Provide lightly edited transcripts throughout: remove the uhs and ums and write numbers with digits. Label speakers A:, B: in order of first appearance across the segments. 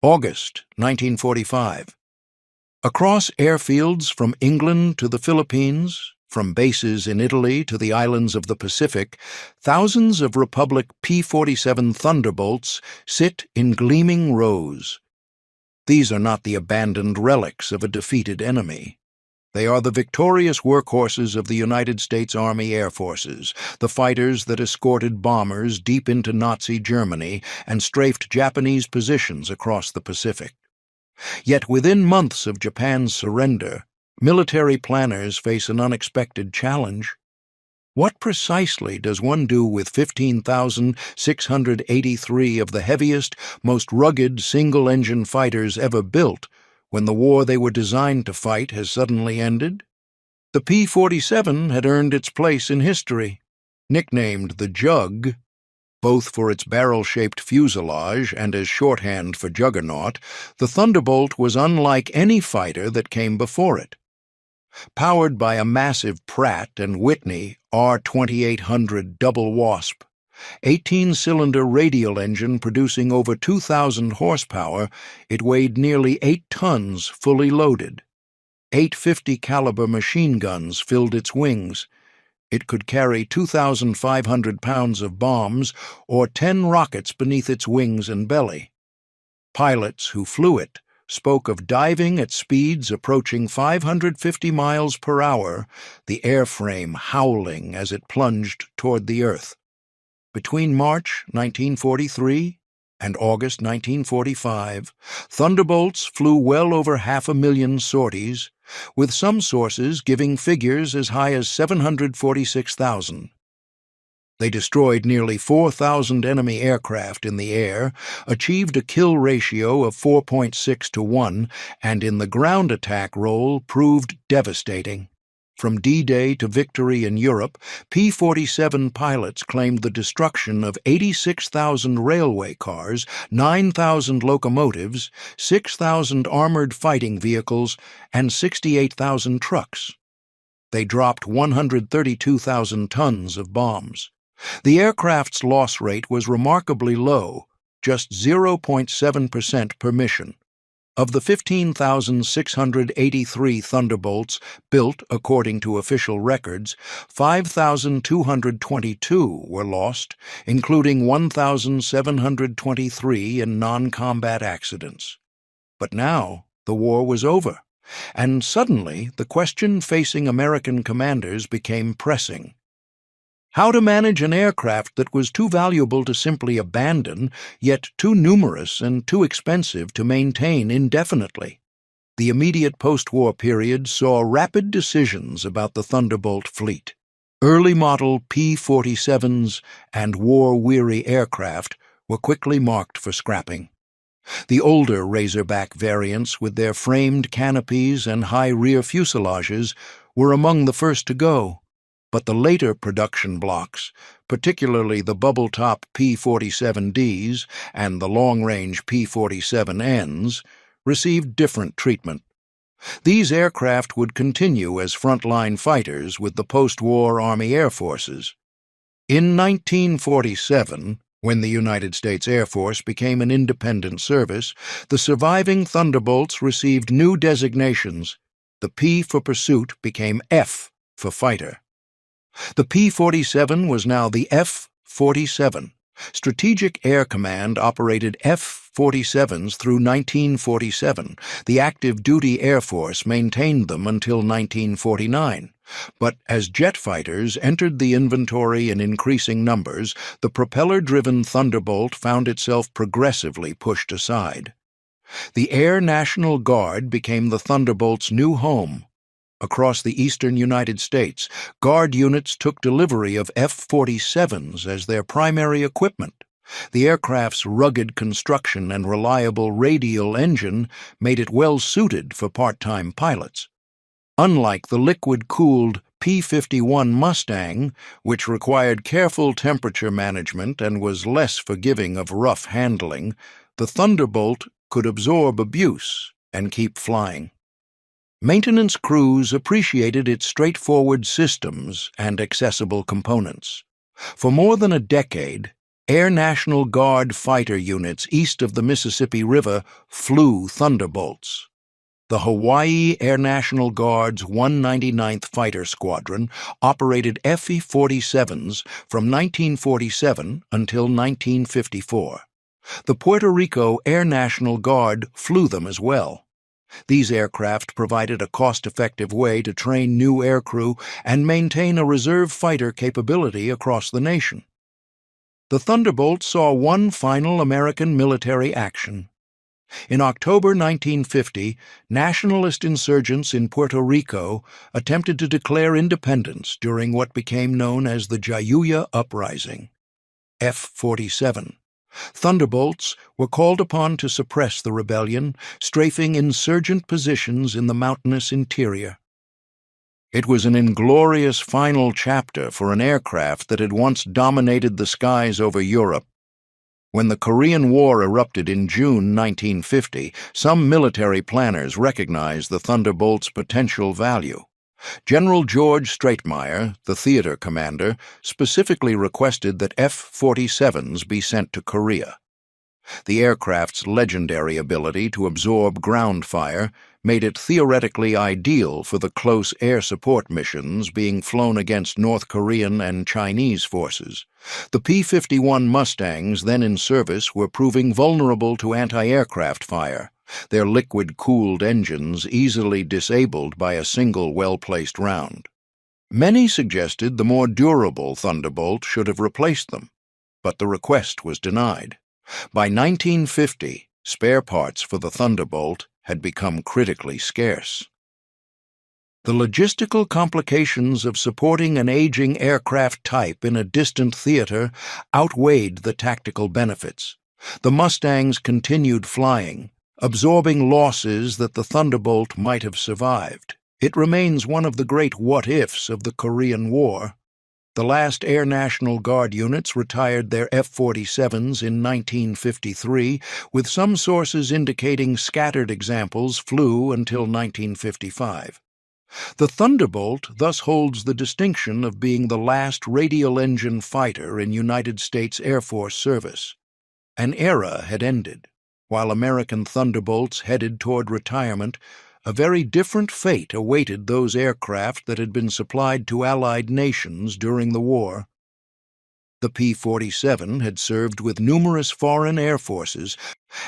A: August 1945. Across airfields from England to the Philippines, from bases in Italy to the islands of the Pacific, thousands of Republic P-47 Thunderbolts sit in gleaming rows. These are not the abandoned relics of a defeated enemy. They are the victorious workhorses of the United States Army Air Forces, the fighters that escorted bombers deep into Nazi Germany and strafed Japanese positions across the Pacific. Yet within months of Japan's surrender, military planners face an unexpected challenge. What precisely does one do with 15,683 of the heaviest, most rugged single-engine fighters ever built when the war they were designed to fight has suddenly ended? The P-47 had earned its place in history. Nicknamed the Jug, both for its barrel-shaped fuselage and as shorthand for Juggernaut, the Thunderbolt was unlike any fighter that came before it. Powered by a massive Pratt & Whitney R2800 double Wasp, 18-cylinder radial engine producing over 2,000 horsepower, it weighed nearly 8 tons fully loaded. 850 caliber machine guns filled its wings. It could carry 2,500 pounds of bombs or 10 rockets beneath its wings and belly. Pilots who flew it spoke of diving at speeds approaching 550 miles per hour, the airframe howling as it plunged toward the earth. Between March 1943 and August 1945, Thunderbolts flew well over 500,000 sorties, with some sources giving figures as high as 746,000. They destroyed nearly 4,000 enemy aircraft in the air, achieved a kill ratio of 4.6 to 1, and in the ground attack role proved devastating. From D-Day to victory in Europe, P-47 pilots claimed the destruction of 86,000 railway cars, 9,000 locomotives, 6,000 armored fighting vehicles, and 68,000 trucks. They dropped 132,000 tons of bombs. The aircraft's loss rate was remarkably low, just 0.7% per mission. Of the 15,683 Thunderbolts built according to official records, 5,222 were lost, including 1,723 in non-combat accidents. But now the war was over, and suddenly the question facing American commanders became pressing. How to manage an aircraft that was too valuable to simply abandon, yet too numerous and too expensive to maintain indefinitely? The immediate post-war period saw rapid decisions about the Thunderbolt fleet. Early-model P-47s and war-weary aircraft were quickly marked for scrapping. The older Razorback variants with their framed canopies and high rear fuselages were among the first to go. But the later production blocks, particularly the bubble-top P-47Ds and the long-range P-47Ns, received different treatment. These aircraft would continue as frontline fighters with the post-war Army Air Forces. In 1947, when the United States Air Force became an independent service, the surviving Thunderbolts received new designations. The P for Pursuit became F for Fighter. The P-47 was now the F-47. Strategic Air Command operated F-47s through 1947. The active duty Air Force maintained them until 1949. But as jet fighters entered the inventory in increasing numbers, the propeller-driven Thunderbolt found itself progressively pushed aside. The Air National Guard became the Thunderbolt's new home. Across the eastern United States, Guard units took delivery of F-47s as their primary equipment. The aircraft's rugged construction and reliable radial engine made it well suited for part-time pilots. Unlike the liquid-cooled P-51 Mustang, which required careful temperature management and was less forgiving of rough handling, the Thunderbolt could absorb abuse and keep flying. Maintenance crews appreciated its straightforward systems and accessible components. For more than a decade, Air National Guard fighter units east of the Mississippi River flew Thunderbolts. The Hawaii Air National Guard's 199th Fighter Squadron operated F-47s from 1947 until 1954. The Puerto Rico Air National Guard flew them as well. These aircraft provided a cost-effective way to train new aircrew and maintain a reserve fighter capability across the nation. The Thunderbolt saw one final American military action. In October 1950, nationalist insurgents in Puerto Rico attempted to declare independence during what became known as the WWII Uprising. F-47 Thunderbolts were called upon to suppress the rebellion, strafing insurgent positions in the mountainous interior. It was an inglorious final chapter for an aircraft that had once dominated the skies over Europe. When the Korean War erupted in June 1950, some military planners recognized the Thunderbolt's potential value. General George Stratemeyer, the theater commander, specifically requested that F-47s be sent to Korea. The aircraft's legendary ability to absorb ground fire made it theoretically ideal for the close air support missions being flown against North Korean and Chinese forces. The P-51 Mustangs then in service were proving vulnerable to anti-aircraft fire, their liquid-cooled engines easily disabled by a single well-placed round. Many suggested the more durable Thunderbolt should have replaced them, but the request was denied. By 1950, spare parts for the Thunderbolt had become critically scarce. The logistical complications of supporting an aging aircraft type in a distant theater outweighed the tactical benefits. The Mustangs continued flying, absorbing losses that the Thunderbolt might have survived. It remains one of the great what-ifs of the Korean War. The last Air National Guard units retired their F-47s in 1953, with some sources indicating scattered examples flew until 1955. The Thunderbolt thus holds the distinction of being the last radial engine fighter in United States Air Force service. An era had ended. While American Thunderbolts headed toward retirement, a very different fate awaited those aircraft that had been supplied to Allied nations during the war. The P-47 had served with numerous foreign air forces,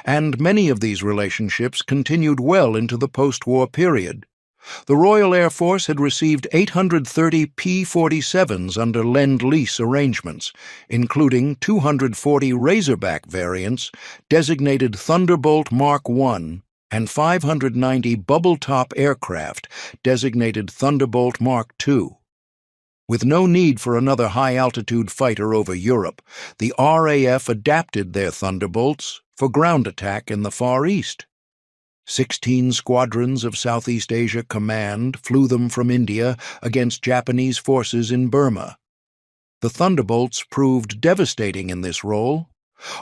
A: and many of these relationships continued well into the post-war period. The Royal Air Force had received 830 P-47s under Lend-Lease arrangements, including 240 Razorback variants designated Thunderbolt Mark I, and 590 bubble-top aircraft designated Thunderbolt Mark II. With no need for another high-altitude fighter over Europe, the RAF adapted their Thunderbolts for ground attack in the Far East. 16 squadrons of Southeast Asia Command flew them from India against Japanese forces in Burma. The Thunderbolts proved devastating in this role.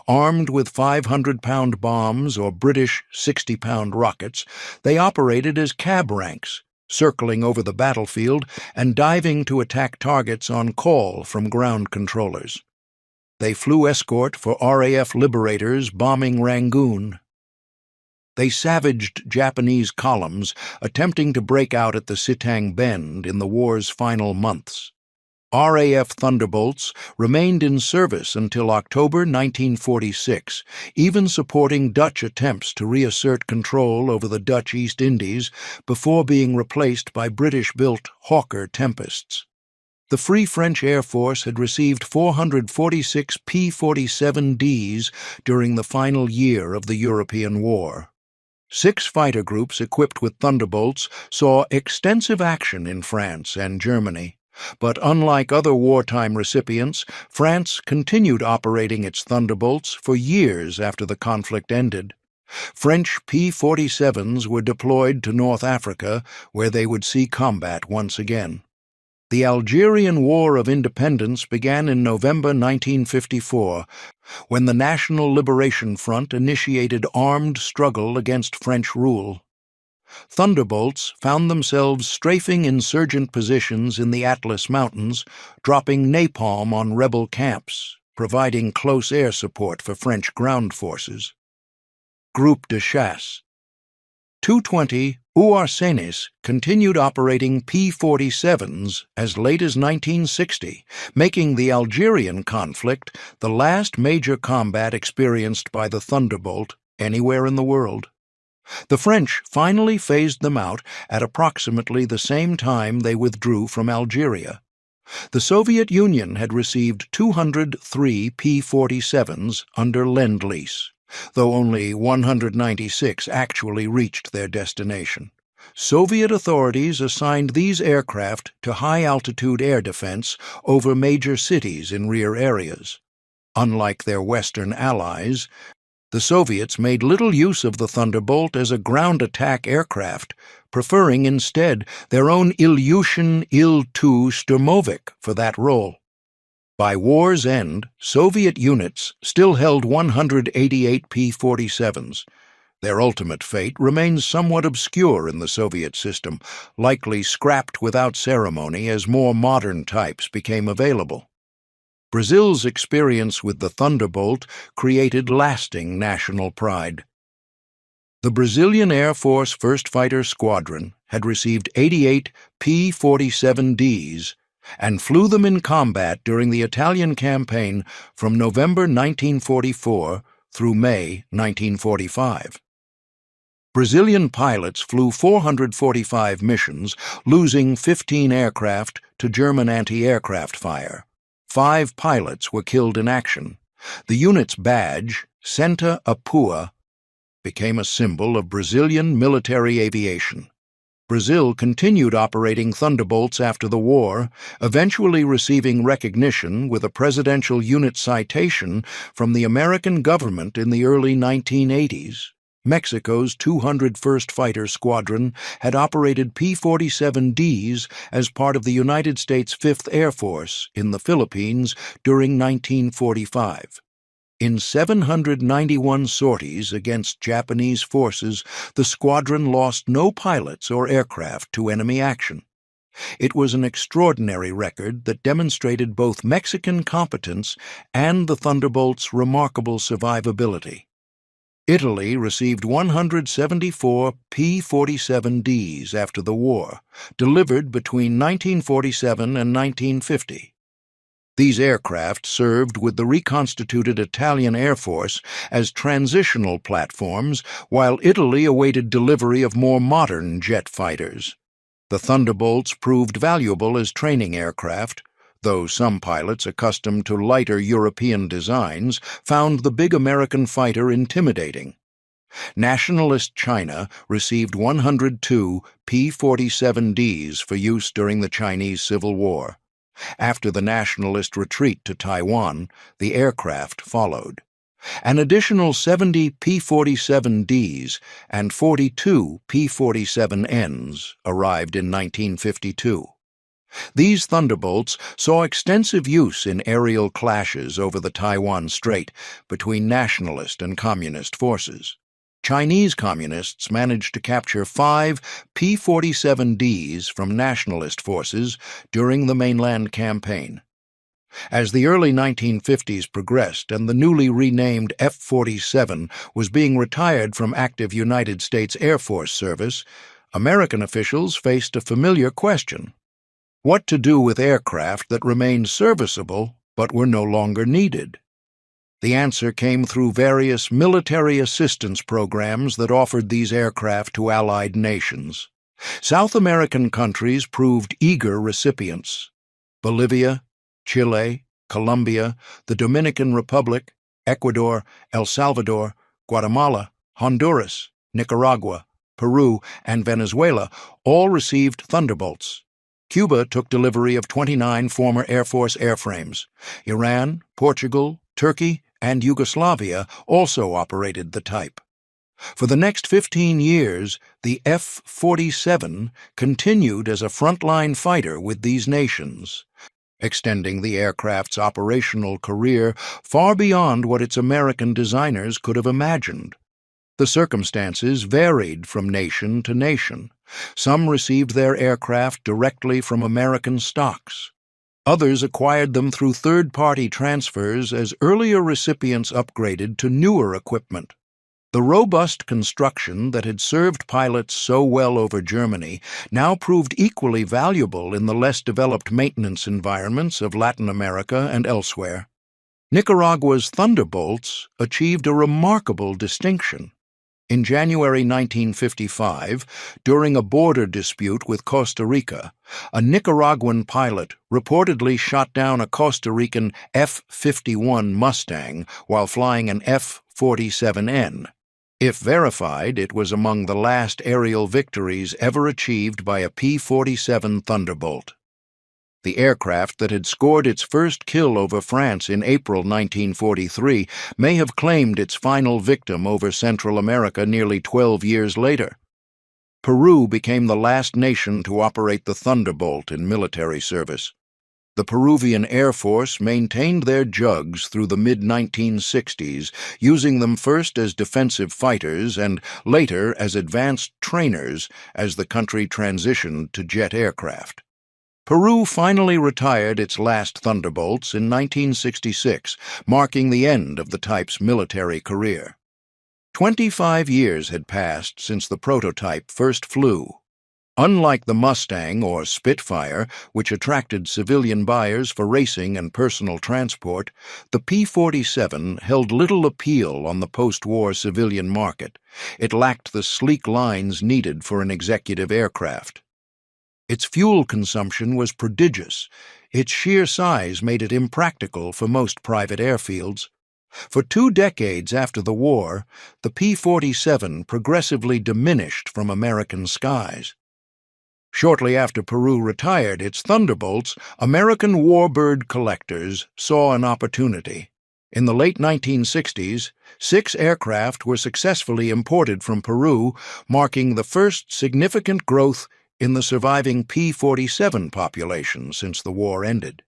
A: Armed with 500-pound bombs or British 60-pound rockets, they operated as cab ranks, circling over the battlefield and diving to attack targets on call from ground controllers. They flew escort for RAF liberators bombing Rangoon. They savaged Japanese columns attempting to break out at the Sitang Bend in the war's final months. RAF Thunderbolts remained in service until October 1946, even supporting Dutch attempts to reassert control over the Dutch East Indies before being replaced by British-built Hawker Tempests. The Free French Air Force had received 446 P-47Ds during the final year of the European War. 6 fighter groups equipped with Thunderbolts saw extensive action in France and Germany. But unlike other wartime recipients, France continued operating its Thunderbolts for years after the conflict ended. French P-47s were deployed to North Africa, where they would see combat once again. The Algerian War of Independence began in November 1954, when the National Liberation Front initiated armed struggle against French rule. Thunderbolts found themselves strafing insurgent positions in the Atlas Mountains, dropping napalm on rebel camps, providing close air support for French ground forces. Groupe de Chasse. 220 Ouarsenis continued operating P-47s as late as 1960, making the Algerian conflict the last major combat experienced by the Thunderbolt anywhere in the world. The French finally phased them out at approximately the same time they withdrew from Algeria. The Soviet Union had received 203 P-47s under Lend-Lease, though only 196 actually reached their destination. Soviet authorities assigned these aircraft to high-altitude air defense over major cities in rear areas. Unlike their Western allies, the Soviets made little use of the Thunderbolt as a ground attack aircraft, preferring instead their own Ilyushin Il-2 Sturmovik for that role. By war's end, Soviet units still held 188 P-47s. Their ultimate fate remains somewhat obscure in the Soviet system, likely scrapped without ceremony as more modern types became available. Brazil's experience with the Thunderbolt created lasting national pride. The Brazilian Air Force 1st Fighter Squadron had received 88 P-47Ds and flew them in combat during the Italian campaign from November 1944 through May 1945. Brazilian pilots flew 445 missions, losing 15 aircraft to German anti-aircraft fire. 5 pilots were killed in action. The unit's badge, Senta Apua, became a symbol of Brazilian military aviation. Brazil continued operating Thunderbolts after the war, eventually receiving recognition with a Presidential Unit Citation from the American government in the early 1980s. Mexico's 201st Fighter Squadron had operated P-47Ds as part of the United States 5th Air Force in the Philippines during 1945. In 791 sorties against Japanese forces, the squadron lost no pilots or aircraft to enemy action. It was an extraordinary record that demonstrated both Mexican competence and the Thunderbolt's remarkable survivability. Italy received 174 P-47Ds after the war, delivered between 1947 and 1950. These aircraft served with the reconstituted Italian Air Force as transitional platforms while Italy awaited delivery of more modern jet fighters. The Thunderbolts proved valuable as training aircraft, though some pilots accustomed to lighter European designs found the big American fighter intimidating. Nationalist China received 102 P-47Ds for use during the Chinese Civil War. After the nationalist retreat to Taiwan, the aircraft followed. An additional 70 P-47Ds and 42 P-47Ns arrived in 1952. These Thunderbolts saw extensive use in aerial clashes over the Taiwan Strait between nationalist and communist forces. Chinese communists managed to capture 5 P-47Ds from nationalist forces during the mainland campaign. As the early 1950s progressed and the newly renamed F-47 was being retired from active United States Air Force service, American officials faced a familiar question: what to do with aircraft that remained serviceable but were no longer needed? The answer came through various military assistance programs that offered these aircraft to Allied nations. South American countries proved eager recipients: Bolivia, Chile, Colombia, the Dominican Republic, Ecuador, El Salvador, Guatemala, Honduras, Nicaragua, Peru, and Venezuela all received Thunderbolts. Cuba took delivery of 29 former Air Force airframes. Iran, Portugal, Turkey, and Yugoslavia also operated the type. For the next 15 years, the F-47 continued as a frontline fighter with these nations, extending the aircraft's operational career far beyond what its American designers could have imagined. The circumstances varied from nation to nation. Some received their aircraft directly from American stocks. Others acquired them through third-party transfers as earlier recipients upgraded to newer equipment. The robust construction that had served pilots so well over Germany now proved equally valuable in the less developed maintenance environments of Latin America and elsewhere. Nicaragua's Thunderbolts achieved a remarkable distinction. In January 1955, during a border dispute with Costa Rica, a Nicaraguan pilot reportedly shot down a Costa Rican F-51 Mustang while flying an F-47N. If verified, it was among the last aerial victories ever achieved by a P-47 Thunderbolt. The aircraft that had scored its first kill over France in April 1943 may have claimed its final victim over Central America nearly 12 years later. Peru became the last nation to operate the Thunderbolt in military service. The Peruvian Air Force maintained their jugs through the mid-1960s, using them first as defensive fighters and later as advanced trainers as the country transitioned to jet aircraft. Peru finally retired its last Thunderbolts in 1966, marking the end of the type's military career. 25 years had passed since the prototype first flew. Unlike the Mustang or Spitfire, which attracted civilian buyers for racing and personal transport, the P-47 held little appeal on the post-war civilian market. It lacked the sleek lines needed for an executive aircraft. Its fuel consumption was prodigious. Its sheer size made it impractical for most private airfields. For 2 decades after the war, the P-47 progressively diminished from American skies. Shortly after Peru retired its Thunderbolts, American warbird collectors saw an opportunity. In the late 1960s, 6 aircraft were successfully imported from Peru, marking the first significant growth in the surviving P-47 population since the war ended.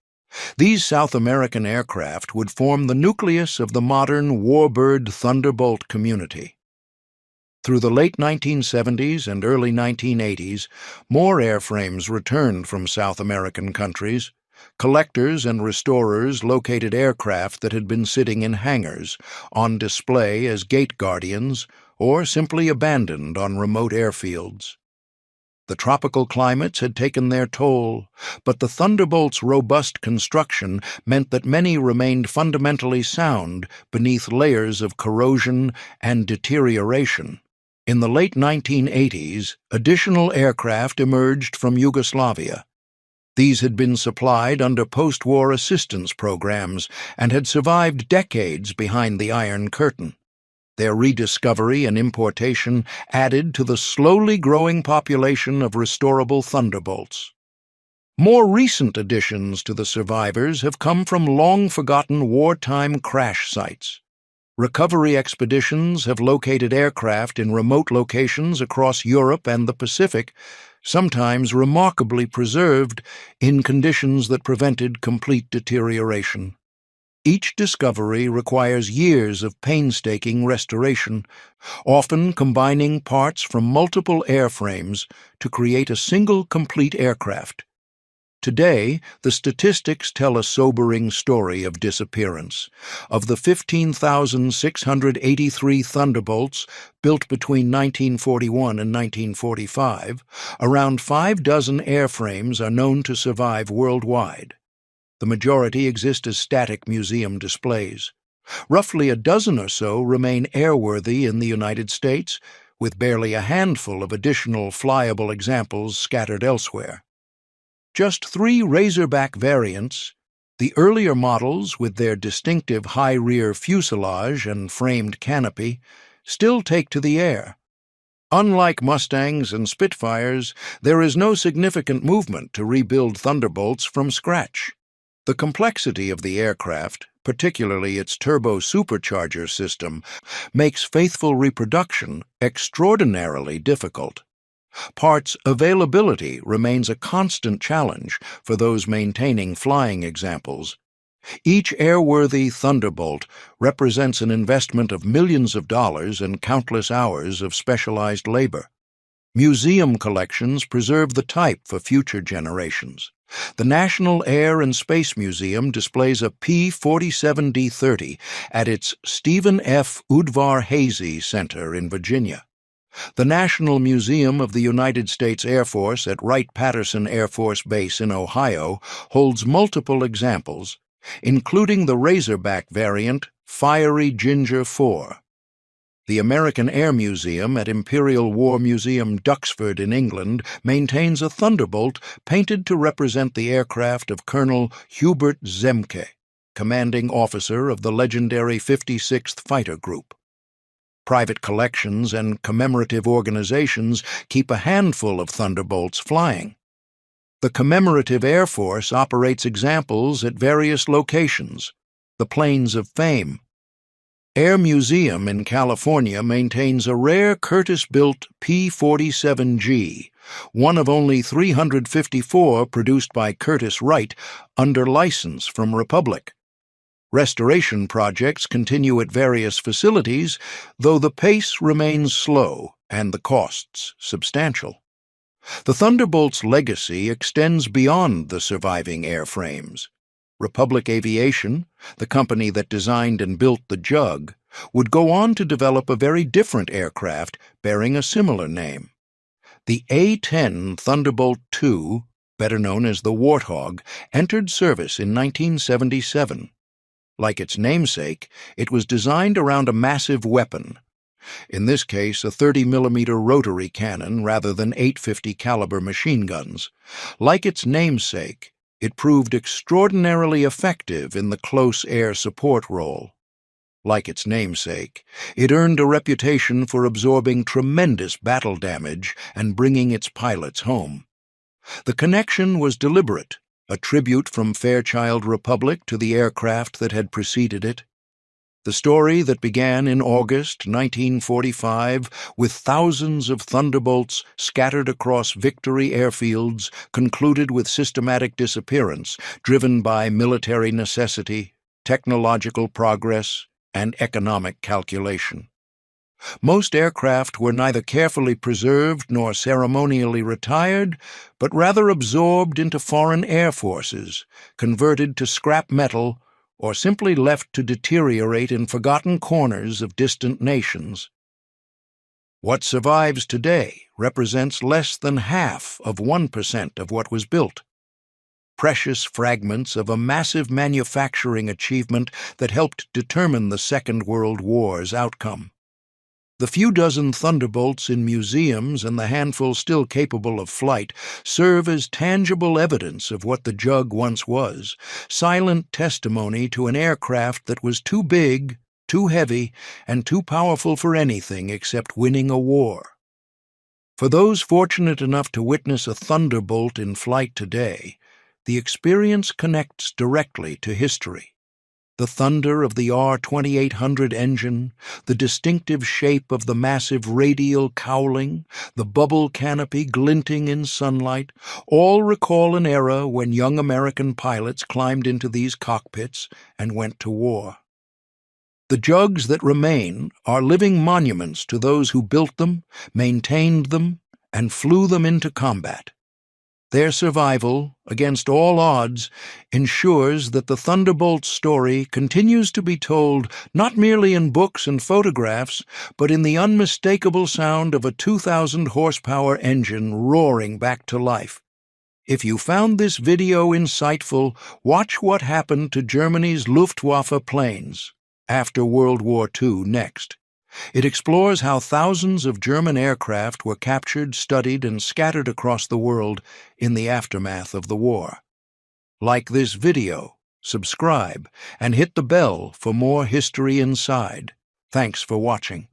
A: These South American aircraft would form the nucleus of the modern warbird Thunderbolt community. Through the late 1970s and early 1980s, more airframes returned from South American countries. Collectors and restorers located aircraft that had been sitting in hangars, on display as gate guardians, or simply abandoned on remote airfields. The tropical climates had taken their toll, but the Thunderbolt's robust construction meant that many remained fundamentally sound beneath layers of corrosion and deterioration. In the late 1980s, additional aircraft emerged from Yugoslavia. These had been supplied under post-war assistance programs and had survived decades behind the Iron Curtain. Their rediscovery and importation added to the slowly growing population of restorable Thunderbolts. More recent additions to the survivors have come from long-forgotten wartime crash sites. Recovery expeditions have located aircraft in remote locations across Europe and the Pacific, sometimes remarkably preserved in conditions that prevented complete deterioration. Each discovery requires years of painstaking restoration, often combining parts from multiple airframes to create a single complete aircraft. Today, the statistics tell a sobering story of disappearance. Of the 15,683 Thunderbolts built between 1941 and 1945, around 6 airframes are known to survive worldwide. The majority exist as static museum displays. Roughly a dozen or so remain airworthy in the United States, with barely a handful of additional flyable examples scattered elsewhere. Just 3 Razorback variants, the earlier models with their distinctive high rear fuselage and framed canopy, still take to the air. Unlike Mustangs and Spitfires, there is no significant movement to rebuild Thunderbolts from scratch. The complexity of the aircraft, particularly its turbo supercharger system, makes faithful reproduction extraordinarily difficult. Parts availability remains a constant challenge for those maintaining flying examples. Each airworthy Thunderbolt represents an investment of millions of dollars and countless hours of specialized labor. Museum collections preserve the type for future generations. The National Air and Space Museum displays a P-47 D-30 at its Stephen F. Udvar-Hazy Center in Virginia. The National Museum of the United States Air Force at Wright-Patterson Air Force Base in Ohio holds multiple examples, including the Razorback variant Fiery Ginger 4. The American Air Museum at Imperial War Museum, Duxford in England maintains a Thunderbolt painted to represent the aircraft of Colonel Hubert Zemke, commanding officer of the legendary 56th Fighter Group. Private collections and commemorative organizations keep a handful of Thunderbolts flying. The Commemorative Air Force operates examples at various locations, the Plains of Fame. Air Museum in California maintains a rare Curtiss-built P-47G, one of only 354 produced by Curtiss-Wright under license from Republic. Restoration projects continue at various facilities, though the pace remains slow and the costs substantial. The Thunderbolt's legacy extends beyond the surviving airframes. Republic Aviation, the company that designed and built the Jug, would go on to develop a very different aircraft bearing a similar name. The A-10 Thunderbolt II, better known as the Warthog, entered service in 1977. Like its namesake, it was designed around a massive weapon, in this case a 30mm rotary cannon rather than .850 caliber machine guns. Like its namesake, it proved extraordinarily effective in the close air support role. Like its namesake, it earned a reputation for absorbing tremendous battle damage and bringing its pilots home. The connection was deliberate, a tribute from Fairchild Republic to the aircraft that had preceded it. The story that began in August 1945 with thousands of Thunderbolts scattered across victory airfields concluded with systematic disappearance driven by military necessity, technological progress, and economic calculation. Most aircraft were neither carefully preserved nor ceremonially retired, but rather absorbed into foreign air forces, converted to scrap metal, or simply left to deteriorate in forgotten corners of distant nations. What survives today represents less than half of 1% of what was built. Precious fragments of a massive manufacturing achievement that helped determine the Second World War's outcome. The few dozen Thunderbolts in museums and the handful still capable of flight serve as tangible evidence of what the Jug once was, silent testimony to an aircraft that was too big, too heavy, and too powerful for anything except winning a war. For those fortunate enough to witness a Thunderbolt in flight today, the experience connects directly to history. The thunder of the R-2800 engine, the distinctive shape of the massive radial cowling, the bubble canopy glinting in sunlight, all recall an era when young American pilots climbed into these cockpits and went to war. The Jugs that remain are living monuments to those who built them, maintained them, and flew them into combat. Their survival, against all odds, ensures that the Thunderbolt story continues to be told not merely in books and photographs, but in the unmistakable sound of a 2,000-horsepower engine roaring back to life. If you found this video insightful, watch what happened to Germany's Luftwaffe planes after World War II next. It explores how thousands of German aircraft were captured, studied, and scattered across the world in the aftermath of the war. Like this video, subscribe, and hit the bell for more History Inside. Thanks for watching.